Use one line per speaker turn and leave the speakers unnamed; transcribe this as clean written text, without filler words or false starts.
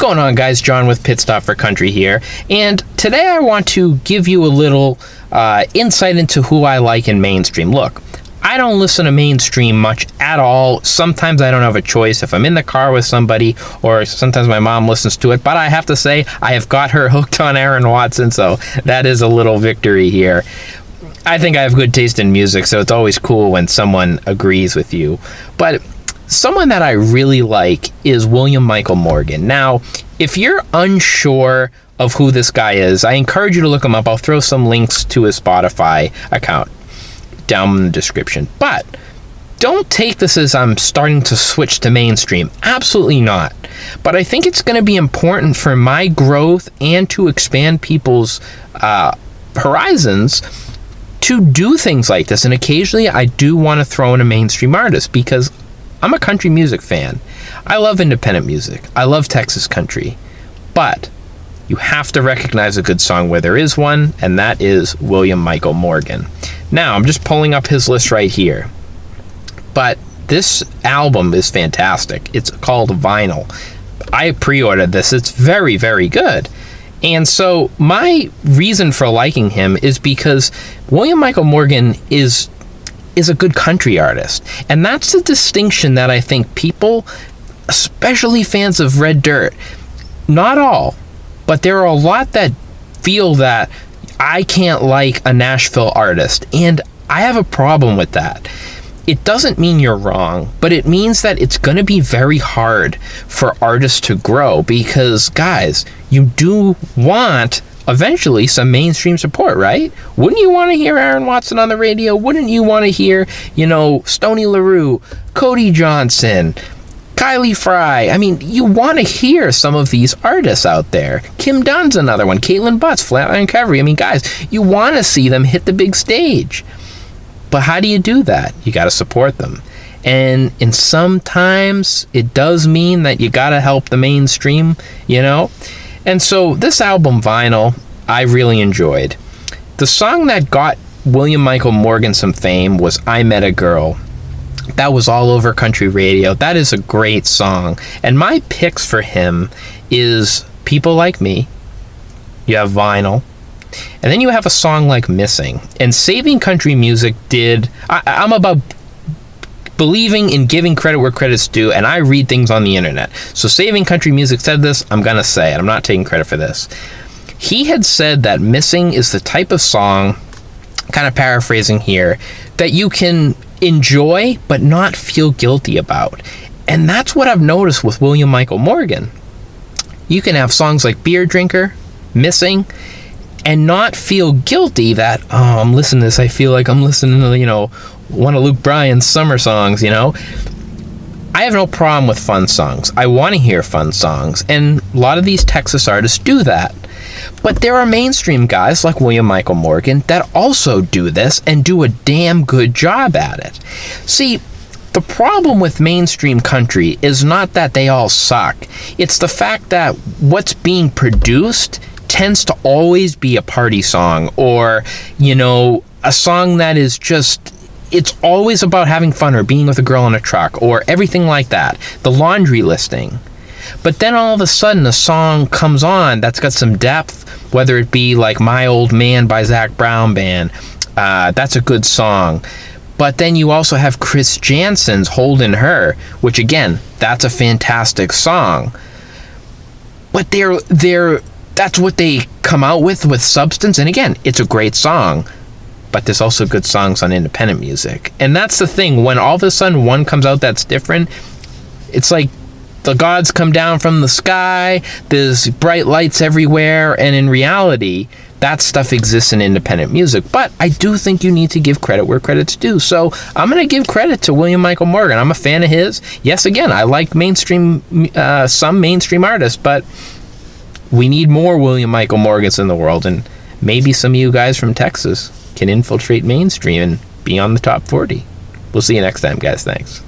going on, guys? John with Pit Stop for Country here, and today I want to give you a little insight into who I like in mainstream. Look, I don't listen to mainstream much at all. Sometimes I don't have a choice if I'm in the car with somebody, or sometimes my mom listens to it, but I have to say I have got her hooked on Aaron Watson, so that is a little victory here. I think I have good taste in music, so it's always cool when someone agrees with you. But someone that I really like is William Michael Morgan. Now, if you're unsure of who this guy is, I encourage you to look him up. I'll throw some links to his Spotify account down in the description. But don't take this as I'm starting to switch to mainstream. Absolutely not. But I think it's going to be important for my growth and to expand people's horizons to do things like this. And occasionally I do want to throw in a mainstream artist because I'm a country music fan. I love independent music. I love Texas country. But you have to recognize a good song where there is one, and that is William Michael Morgan. Now, I'm just pulling up his list right here. But this album is fantastic. It's called Vinyl. I pre-ordered this. It's very, very good. And so my reason for liking him is because William Michael Morgan is a good country artist. And that's the distinction that I think people, especially fans of Red Dirt, not all, but there are a lot that feel that I can't like a Nashville artist. And I have a problem with that. It doesn't mean you're wrong, but it means that it's going to be very hard for artists to grow because, guys, you do want eventually some mainstream support, right? Wouldn't you want to hear Aaron Watson on the radio? Wouldn't you want to hear, Stoney LaRue, Cody Johnson, Kylie Fry? I mean, you want to hear some of these artists out there. Kim Dunn's another one. Caitlin Butts, Flatline Recovery. I mean, guys, you want to see them hit the big stage. But how do you do that? You got to support them. And sometimes it does mean that you got to help the mainstream, And so this album, Vinyl, I really enjoyed. The song that got William Michael Morgan some fame was I Met a Girl. That was all over country radio. That is a great song. And my picks for him is People Like Me. You have Vinyl. And then you have a song like Missing. And Saving Country Music I'm about believing in giving credit where credit's due, and I read things on the internet. So Saving Country Music said this, I'm going to say it. I'm not taking credit for this. He had said that Missing is the type of song, kind of paraphrasing here, that you can enjoy but not feel guilty about. And that's what I've noticed with William Michael Morgan. You can have songs like Beer Drinker, Missing, and not feel guilty that, I'm listening to this, I feel like I'm listening to, one of Luke Bryan's summer songs, I have no problem with fun songs. I want to hear fun songs, and a lot of these Texas artists do that. But there are mainstream guys like William Michael Morgan that also do this and do a damn good job at it. See, the problem with mainstream country is not that they all suck. It's the fact that what's being produced tends to always be a party song or, a song that is just, it's always about having fun or being with a girl in a truck or everything like that. The laundry listing. But then all of a sudden a song comes on that's got some depth, whether it be like My Old Man by Zac Brown Band. That's a good song. But then you also have Chris Jansen's Holdin' Her, which again, that's a fantastic song. But that's what they come out with substance. And again, it's a great song. But there's also good songs on independent music. And that's the thing. When all of a sudden one comes out that's different, it's like the gods come down from the sky, there's bright lights everywhere, and in reality, that stuff exists in independent music. But I do think you need to give credit where credit's due. So I'm going to give credit to William Michael Morgan. I'm a fan of his. Yes, again, I like some mainstream artists, but we need more William Michael Morgans in the world, and maybe some of you guys from Texas can infiltrate mainstream and be on the top 40. We'll see you next time, guys. Thanks.